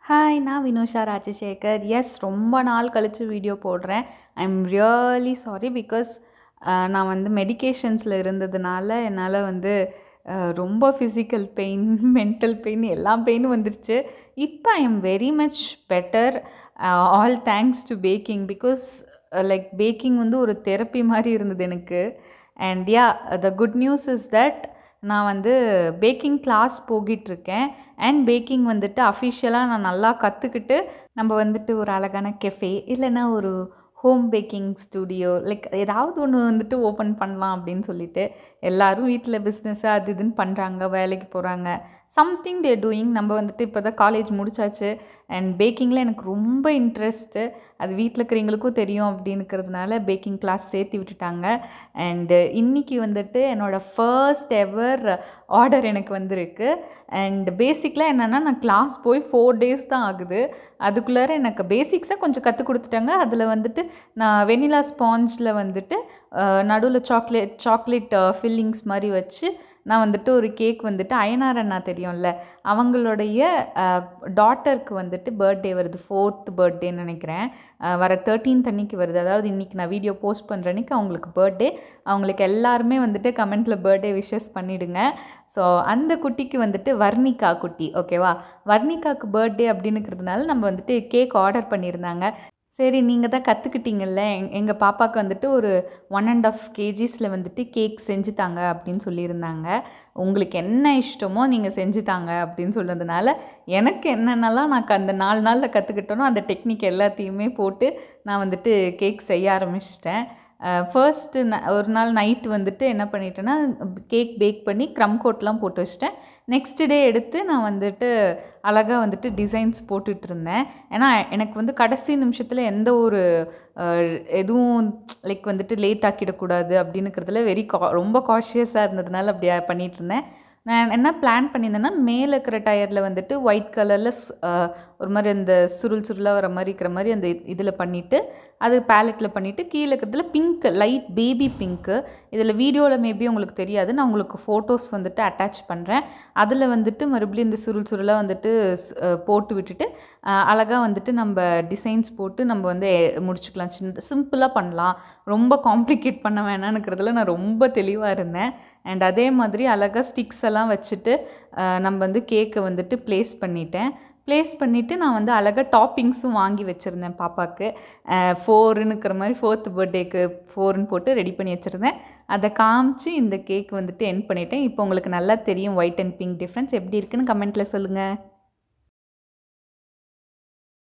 Hi, நான் Vinusha Rajasekar. S, ரொம்ப நாள் கழித்து வீடியோ போடுறேன். I am really sorry because நான் வந்து மெடிக்கேஷன்ஸில் இருந்ததுனால என்னால் வந்து ரொம்ப ஃபிசிக்கல் பெயின், மென்டல் பெயின், எல்லா பெயினும் வந்துருச்சு. இப்போ I am very much better. All thanks to baking because like baking வந்து ஒரு தெரப்பி மாதிரி இருந்தது எனக்கு. And yeah, the good news is that நான் வந்து பேக்கிங் கிளாஸ் போகிட்டுருக்கேன். அண்ட் பேக்கிங் வந்துட்டு அஃபிஷியலாக நான் நல்லா கற்றுக்கிட்டு நம்ம வந்துட்டு ஒரு அழகான கெஃபே இல்லைன்னா ஒரு ஹோம் பேக்கிங் ஸ்டூடியோ லைக் ஏதாவது ஒன்று வந்துட்டு ஓப்பன் பண்ணலாம் அப்படின்னு சொல்லிட்டு எல்லோரும் வீட்டில் பிஸ்னஸ்ஸு அது இதுன்னு பண்ணுறாங்க, வேலைக்கு போகிறாங்க, சம்திங் தேர் டூயிங். நம்ம வந்துட்டு இப்போ தான் காலேஜ் முடிச்சாச்சு. அண்ட் பேக்கிங்கில் எனக்கு ரொம்ப இன்ட்ரெஸ்ட்டு. அது வீட்டில் இருக்கிறவங்களுக்கும் தெரியும் அப்படின்னுக்கிறதுனால பேக்கிங் கிளாஸ் சேர்த்து விட்டுட்டாங்க. அண்டு இன்றைக்கி வந்துட்டு என்னோடய ஃபர்ஸ்ட் எவர் ஆர்டர் எனக்கு வந்திருக்கு. அண்ட் பேசிக்கலாக என்னென்னா, நான் கிளாஸ் போய் 4 days தான் ஆகுது. அதுக்குள்ளார எனக்கு பேசிக்ஸாக கொஞ்சம் கற்றுக் கொடுத்துட்டாங்க. அதில் வந்துட்டு நான் வெனிலா ஸ்பாஞ்சில் வந்துட்டு நடுவில் சாக்லேட் ஃபில்லிங்ஸ் மாதிரி வச்சு நான் வந்துட்டு ஒரு கேக் வந்துட்டு அயனார் அண்ணா தெரியும்ல, அவங்களுடைய டாட்டருக்கு வந்துட்டு பர்த்டே வருது, 4th பர்த்டேன்னு நினைக்கிறேன். வர 13th அன்னைக்கு வருது. அதாவது இன்றைக்கி நான் வீடியோ போஸ்ட் பண்ணுற அன்றைக்கி அவங்களுக்கு பர்த்டே. அவங்களுக்கு எல்லாருமே வந்துட்டு கமெண்ட்டில் பர்த்டே விஷஸ் பண்ணிவிடுங்க. ஸோ அந்த குட்டிக்கு வந்துட்டு வர்ணிகா குட்டி, ஓகேவா, வர்ணிகாவுக்கு பர்த்டே அப்படின்னுக்கிறதுனால நம்ம வந்துட்டு கேக் ஆர்டர் பண்ணியிருந்தாங்க. சரி, நீங்கள் தான் கற்றுக்கிட்டீங்கல்ல, எங்கள் பாப்பாவுக்கு வந்துட்டு ஒரு 1.5 kgs வந்துட்டு கேக் செஞ்சு தாங்க அப்படின்னு சொல்லியிருந்தாங்க. உங்களுக்கு என்ன இஷ்டமோ நீங்கள் செஞ்சு தாங்க அப்படின்னு சொன்னதுனால எனக்கு என்னென்னலாம் நான் அந்த 4 நாளில் கற்றுக்கிட்டேனோ அந்த டெக்னிக் எல்லாத்தையுமே போட்டு நான் வந்துட்டு கேக் செய்ய ஆரம்பிச்சிட்டேன். ஃபர்ஸ்ட்டு ஒரு நாள் நைட்டு வந்துட்டு என்ன பண்ணிட்டேன்னா, கேக் பேக் பண்ணி க்ரம் கோட்லாம் போட்டு வச்சிட்டேன். நெக்ஸ்ட் டே எடுத்து நான் வந்துட்டு அழகாக வந்துட்டு டிசைன்ஸ் போட்டுட்ருந்தேன். ஏன்னா எனக்கு வந்து கடைசி நிமிஷத்தில் எந்த ஒரு எதுவும் லைக் வந்துட்டு லேட் ஆக்கிடக்கூடாது அப்படின்னுக்கிறதுல ரொம்ப காஷியஸாக இருந்ததுனால அப்படி பண்ணிகிட்ருந்தேன். நான் என்ன பிளான் பண்ணியிருந்தேன்னா, மேலே இருக்கிற டயரில் வந்துட்டு ஒயிட் கலரில் ஒரு மாதிரி அந்த சுருளாக வர மாதிரி இருக்கிற மாதிரி அந்த இதில் பண்ணிவிட்டு, அது பேலட்டில் பண்ணிவிட்டு, கீழே இருக்கிறதுல பிங்க், லைட் பேபி பிங்க்கு, இதில் வீடியோவில் மேபி உங்களுக்கு தெரியாது, நான் உங்களுக்கு ஃபோட்டோஸ் வந்துட்டு அட்டாச் பண்ணுறேன். அதில் வந்துட்டு மறுபடியும் இந்த சுருளாக வந்துட்டு போட்டு விட்டுட்டு அழகாக வந்துட்டு நம்ம டிசைன்ஸ் போட்டு நம்ம வந்து முடிச்சுக்கலாம். சிம்பிளாக பண்ணலாம், ரொம்ப காம்ப்ளிகேட் பண்ண வேணான்னுக்கிறதுல நான் ரொம்ப தெளிவாக இருந்தேன். அண்ட் அதே மாதிரி அழகாக ஸ்டிக்ஸ் எல்லாம் வச்சுட்டு நம்ம வந்து கேக்கை வந்துட்டு ப்ளேஸ் பண்ணிவிட்டு நான் வந்து அழகாக டாப்பிங்ஸும் வாங்கி வச்சுருந்தேன் பாப்பாவுக்கு. 4ன்னுக்கிற மாதிரி 4th பர்த்டேக்கு 4ன்னு போட்டு ரெடி பண்ணி வச்சுருந்தேன். அதை காமிச்சு இந்த கேக் வந்துட்டு எண்ட் பண்ணிட்டேன். இப்போ உங்களுக்கு நல்லா தெரியும் ஒயிட் அண்ட் பிங்க் டிஃப்ரென்ஸ் எப்படி இருக்குன்னு கமெண்ட்டில் சொல்லுங்கள்.